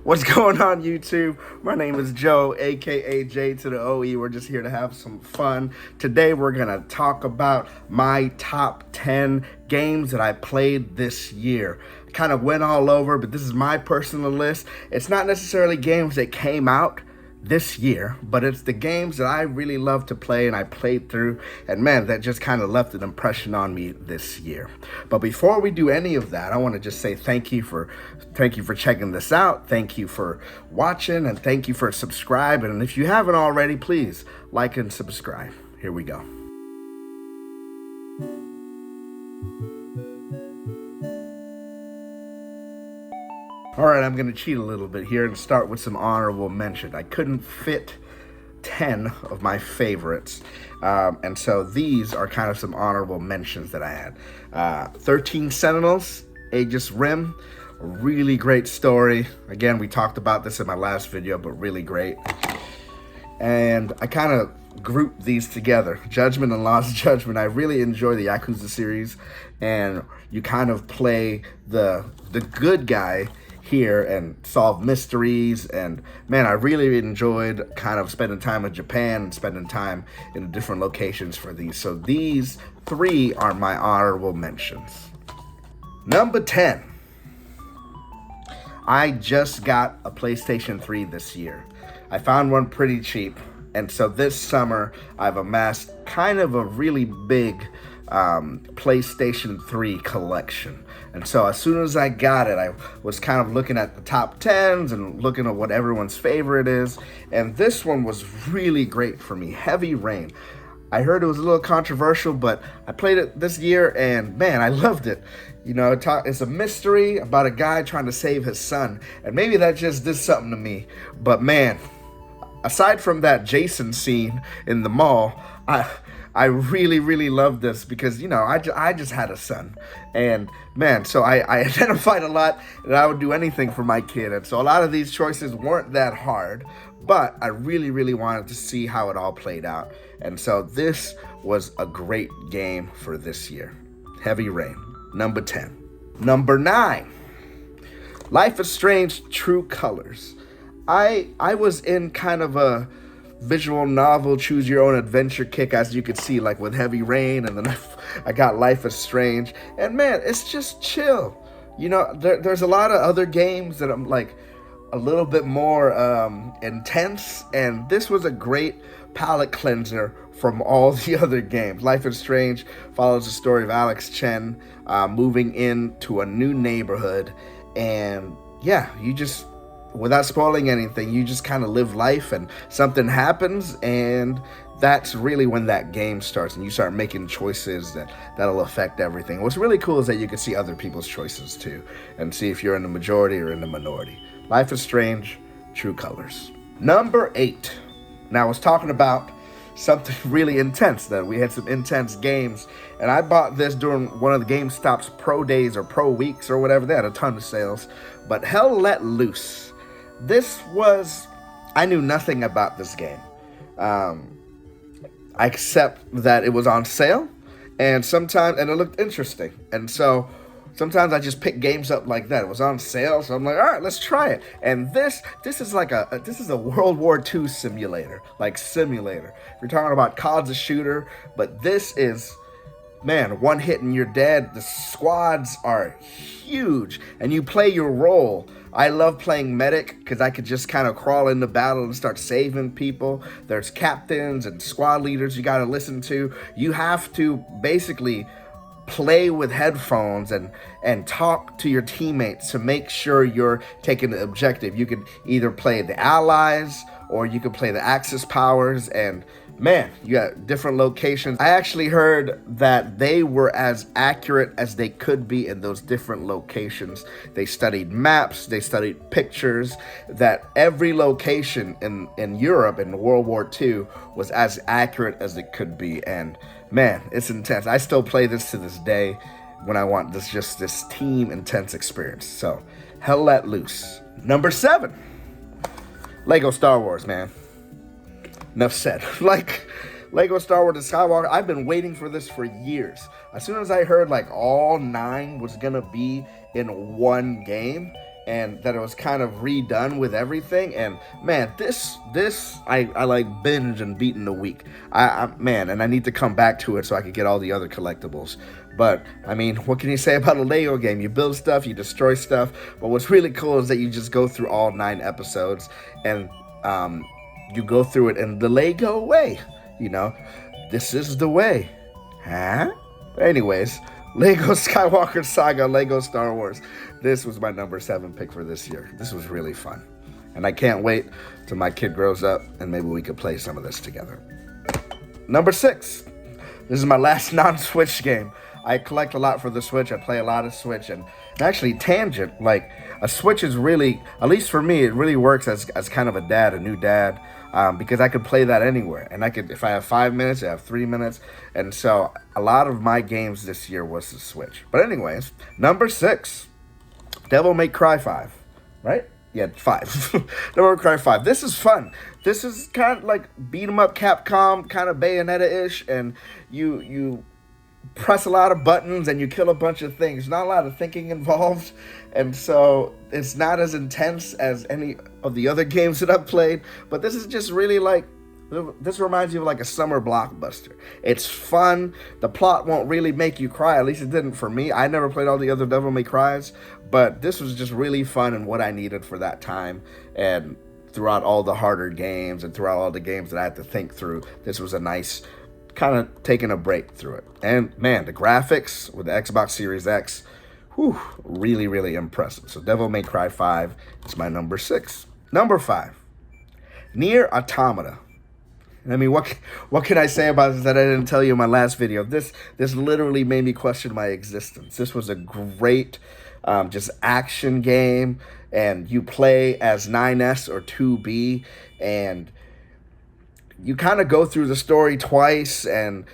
What's going on, YouTube? My name is Joe, aka J to the OE. We're just here to have some fun. Today we're gonna talk about my top 10 games that I played this year. Kind of went all over, but this is my personal list. It's not necessarily games that came out this year, but it's the games that I really love to play and I played through, and man, that just kind of left an impression on me this year. But before we do any of that, I want to just say thank you for checking this out. Thank you for watching, and thank you for subscribing. And if you haven't already, please like and subscribe. Here we go. All right, I'm going to cheat a little bit here and start with some honorable mention. I couldn't fit 10 of my favorites, and so these are kind of some honorable mentions that I had. 13 Sentinels, Aegis Rim, a really great story. Again, we talked about this in my last video, but really great. And I kind of grouped these together. Judgment and Lost Judgment. I really enjoy the Yakuza series, and you kind of play the good guy here and solve mysteries. And man, I really enjoyed kind of spending time in Japan and spending time in different locations for these. So these three are my honorable mentions. Number 10. I just got a PlayStation 3 this year. I found one pretty cheap, and so this summer I've amassed kind of a really big PlayStation 3 collection. And so as soon as I got it, I was kind of looking at the top 10s and looking at what everyone's favorite is, and this one was really great for me. Heavy Rain. I heard it was a little controversial, but I played it this year, and man, I loved it. You know, it's a mystery about a guy trying to save his son, and maybe that just did something to me. But man, aside from that Jason scene in the mall, I really, really love this because, you know, I just had a son, and man, so I identified a lot that I would do anything for my kid. And so a lot of these choices weren't that hard, but I really, really wanted to see how it all played out. And so this was a great game for this year. Heavy Rain, number 10. Number 9, Life is Strange True Colors. I was in kind of a visual novel, choose your own adventure kick, as you could see, like with Heavy Rain, and then I got Life is Strange, and man, it's just chill. You know, there's a lot of other games that I'm like a little bit more intense, and this was a great palate cleanser from all the other games. Life is Strange follows the story of Alex Chen moving into a new neighborhood, and yeah, you just, without spoiling anything, you just kind of live life and something happens, and that's really when that game starts and you start making choices that'll affect everything. What's really cool is that you can see other people's choices too and see if you're in the majority or in the minority. Life is Strange, True Colors. Number 8. Now I was talking about something really intense, that we had some intense games, and I bought this during one of the GameStop's Pro Days or Pro Weeks or whatever. They had a ton of sales, but Hell Let Loose. This was, I knew nothing about this game, except that it was on sale, and it looked interesting, and so sometimes I just pick games up like that. It was on sale, so I'm like, all right, let's try it. And this is like this is a World War II simulator, like simulator. You're talking about COD's a shooter, but this is, man, one hit and you're dead. The squads are huge, and you play your role. I love playing medic because I could just kind of crawl into battle and start saving people. There's captains and squad leaders you got to listen to. You have to basically play with headphones and talk to your teammates to make sure you're taking the objective. You could either play the allies or you could play the Axis powers, and man, you got different locations. I actually heard that they were as accurate as they could be in those different locations. They studied maps, they studied pictures, that every location in Europe in World War II was as accurate as it could be. And man, it's intense. I still play this to this day when I want this team intense experience. So, Hell Let Loose. Number 7, Lego Star Wars, man. Enough said. Like, Lego Star Wars The Skywalker, I've been waiting for this for years. As soon as I heard like all 9 was gonna be in one game, and that it was kind of redone with everything. And man, this I like binge and beat in a week. Man, and I need to come back to it so I could get all the other collectibles. But I mean, what can you say about a Lego game? You build stuff, you destroy stuff, but what's really cool is that you just go through all 9 episodes, and you go through it in the Lego way. You know, this is the way. Huh? Anyways, Lego Skywalker Saga, Lego Star Wars. This was my number 7 pick for this year. This was really fun. And I can't wait till my kid grows up and maybe we could play some of this together. Number 6. This is my last non-Switch game. I collect a lot for the Switch. I play a lot of Switch. And actually, Tangent, like, a Switch is really, at least for me, it really works as kind of a new dad. Because I could play that anywhere. And I could, if I have 5 minutes, I have 3 minutes. And so a lot of my games this year was the Switch. But anyways, number 6, Devil May Cry 5, right? Yeah, 5. Devil May Cry 5. This is fun. This is kind of like beat 'em up Capcom, kind of Bayonetta-ish. And you press a lot of buttons and you kill a bunch of things. Not a lot of thinking involved, and so it's not as intense as any of the other games that I've played, but this is just really like, this reminds you of like a summer blockbuster. It's fun. The plot won't really make you cry, at least it didn't for me. I never played all the other Devil May Cries, but this was just really fun and what I needed for that time. And throughout all the harder games and throughout all the games that I had to think through, this was a nice kind of taking a break through it. And man, the graphics with the Xbox Series X, whew, really, really impressive. So Devil May Cry 5 is my number 6. Number 5, Nier Automata. I mean, what can I say about this that I didn't tell you in my last video? This literally made me question my existence. This was a great just action game, and you play as 9S or 2B, and you kind of go through the story twice and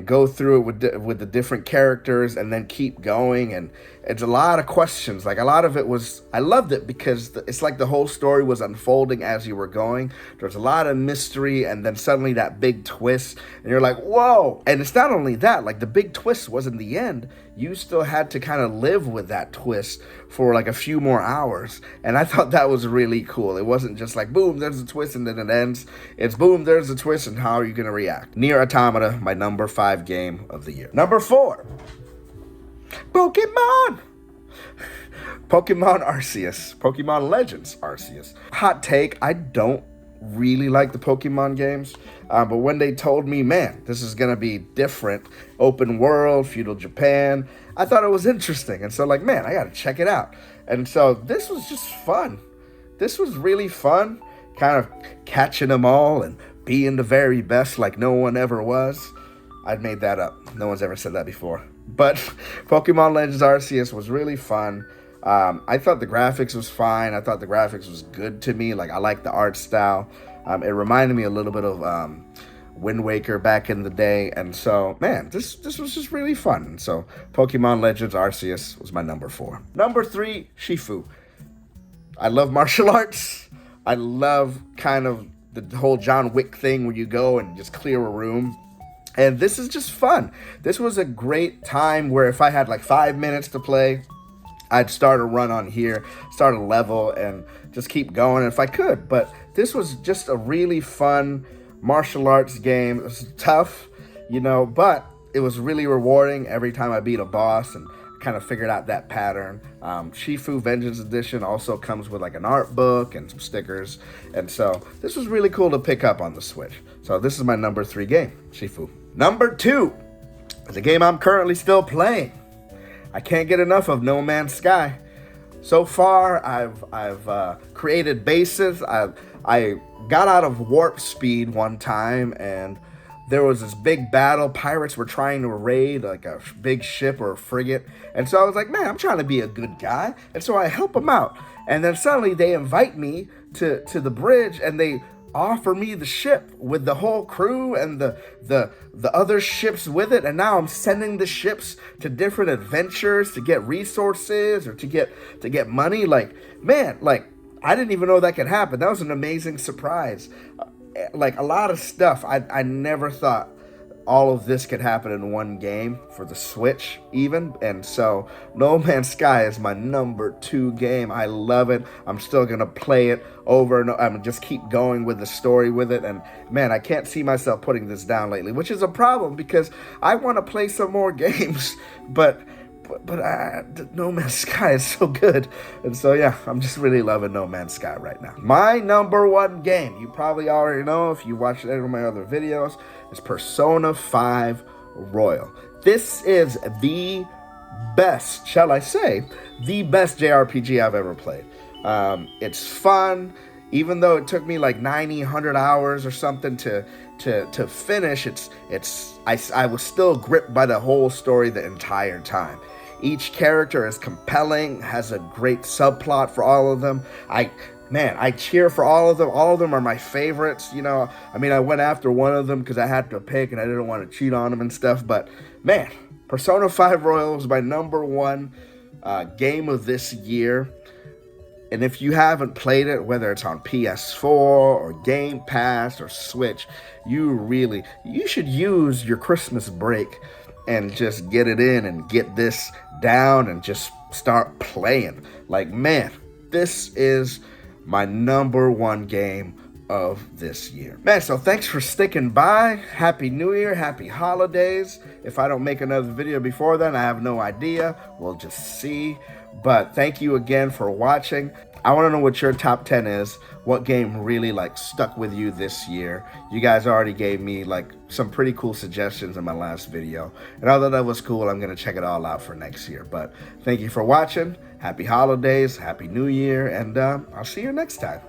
go through it with the different characters and then keep going. And it's a lot of questions. Like, a lot of it was, I loved it because it's like the whole story was unfolding as you were going. There's a lot of mystery, and then suddenly that big twist, and you're like, whoa. And it's not only that, like, the big twist wasn't the end. You still had to kind of live with that twist for like a few more hours. And I thought that was really cool. It wasn't just like, boom, there's a twist and then it ends. It's boom, there's a twist, and how are you going to react? Nier Automata, my number 5 game of the year. Number 4, Pokemon! Pokemon Arceus. Pokemon Legends Arceus. Hot take, I don't really like the Pokemon games, but when they told me, man, this is gonna be different, open world, feudal Japan, I thought it was interesting. And so, like, man, I gotta check it out. And so this was just fun. This was really fun, kind of catching them all and being the very best like no one ever was. I'd made that up. No one's ever said that before. But Pokemon Legends Arceus was really fun. I thought the graphics was fine. I thought the graphics was good to me. Like, I like the art style. It reminded me a little bit of Wind Waker back in the day. And so, man, this was just really fun. And so Pokemon Legends Arceus was my number 4. Number 3, Shifu. I love martial arts. I love kind of the whole John Wick thing where you go and just clear a room. And this is just fun. This was a great time where if I had like 5 minutes to play, I'd start a run on here, start a level, and just keep going if I could. But this was just a really fun martial arts game. It was tough, you know, but it was really rewarding every time I beat a boss and kind of figured out that pattern. Shifu Vengeance Edition also comes with like an art book and some stickers. And so this was really cool to pick up on the Switch. So this is my number 3 game, Shifu. Number 2 is a game I'm currently still playing. I can't get enough of No Man's Sky. So far, I've created bases. I got out of warp speed one time, and there was this big battle. Pirates were trying to raid like a big ship or a frigate. And so I was like, man, I'm trying to be a good guy. And so I help them out. And then suddenly they invite me to the bridge, and they offer me the ship with the whole crew and the other ships with it. And now I'm sending the ships to different adventures to get resources or to get money. Like, man, like, I didn't even know that could happen. That was an amazing surprise. Like, a lot of stuff I never thought all of this could happen in one game for the Switch even. And so No Man's Sky is my number 2 game. I love it. I'm still gonna play it over and I'm just keep going with the story with it. And man, I can't see myself putting this down lately, which is a problem because I want to play some more games, but No Man's Sky is so good. And so yeah, I'm just really loving No Man's Sky right now. My number 1 game, you probably already know if you watched any of my other videos, is Persona 5 Royal. This is the best, shall I say, the best JRPG I've ever played. It's fun, even though it took me like 90, 100 hours or something to finish. I was still gripped by the whole story the entire time. Each character is compelling, has a great subplot for all of them. I cheer for all of them. All of them are my favorites. You know, I mean, I went after one of them because I had to pick and I didn't want to cheat on them and stuff. But man, Persona 5 Royal is my number 1 game of this year. And if you haven't played it, whether it's on PS4 or Game Pass or Switch, you should use your Christmas break and just get it in and get this down and just start playing. Like, man, this is my number 1 game of this year. Man, so thanks for sticking by. Happy New Year, happy holidays. If I don't make another video before then, I have no idea. We'll just see. But thank you again for watching. I want to know what your top 10 is. What game really stuck with you this year? You guys already gave me some pretty cool suggestions in my last video. And although that was cool, I'm going to check it all out for next year. But thank you for watching. Happy holidays, happy New Year, and I'll see you next time.